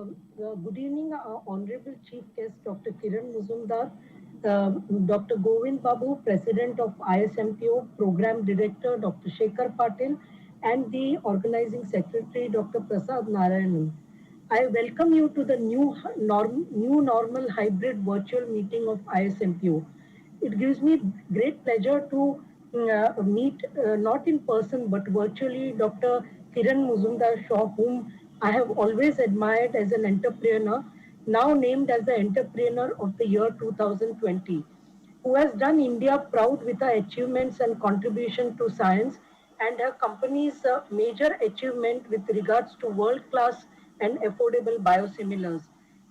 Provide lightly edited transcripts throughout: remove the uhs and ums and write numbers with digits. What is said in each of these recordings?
Good evening, Honorable Chief Guest Dr. Kiran Muzumdar, Dr. Govind Babu, President of ISMPO, Program Director Dr. Shekhar Patil, and the Organizing Secretary Dr. Prasad Narayanan. I welcome you to the new normal hybrid virtual meeting of ISMPO. It gives me great pleasure to meet not in person but virtually Dr. Kiran Muzumdar Shaw, whom I have always admired as an entrepreneur, now named as the Entrepreneur of the Year 2020, who has done India proud with her achievements and contribution to science and her company's major achievement with regards to world-class and affordable biosimilars.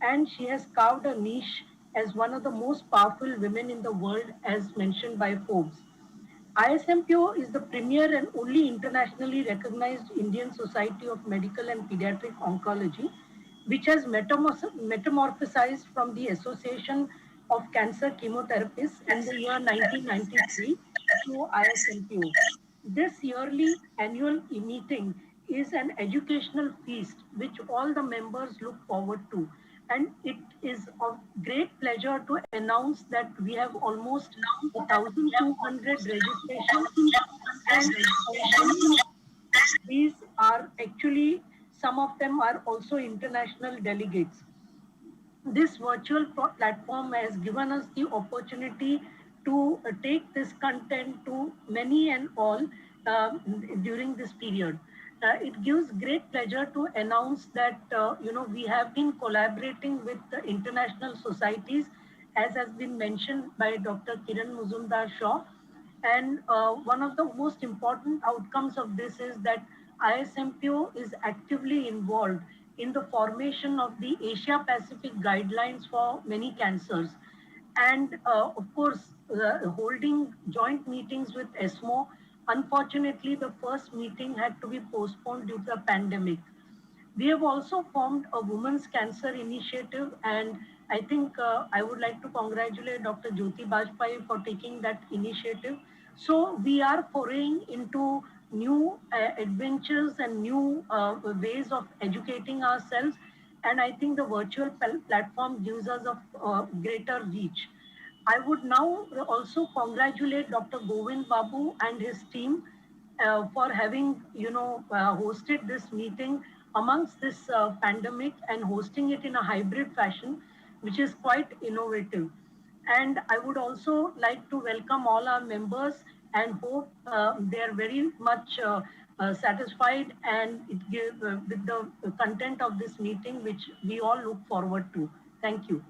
And she has carved a niche as one of the most powerful women in the world as mentioned by Forbes. ISMPO is the premier and only internationally recognized Indian Society of Medical and Pediatric Oncology, which has metamorphosized from the Association of Cancer Chemotherapists in the year 1993 to ISMPO. This yearly annual meeting is an educational feast which all the members look forward to. And it is of great pleasure to announce that we have almost 1,200 registrations, and these are actually, some of them are also international delegates. This virtual platform has given us the opportunity to take this content to many and all during this period. It gives great pleasure to announce that we have been collaborating with the international societies, as has been mentioned by Dr. Kiran Muzumdar Shaw. And one of the most important outcomes of this is that ISMPO is actively involved in the formation of the Asia Pacific guidelines for many cancers. And of course, holding joint meetings with ESMO. Unfortunately, the first meeting had to be postponed due to the pandemic. We have also formed a women's cancer initiative, and I think I would like to congratulate Dr. Jyoti Bajpai for taking that initiative. So we are foraying into new adventures and new ways of educating ourselves, and I think the virtual platform gives us a greater reach. I would now also congratulate Dr. Govind Babu and his team for having hosted this meeting amongst this pandemic and hosting it in a hybrid fashion, which is quite innovative. And I would also like to welcome all our members and hope they are very much satisfied and with the content of this meeting, which we all look forward to. Thank you.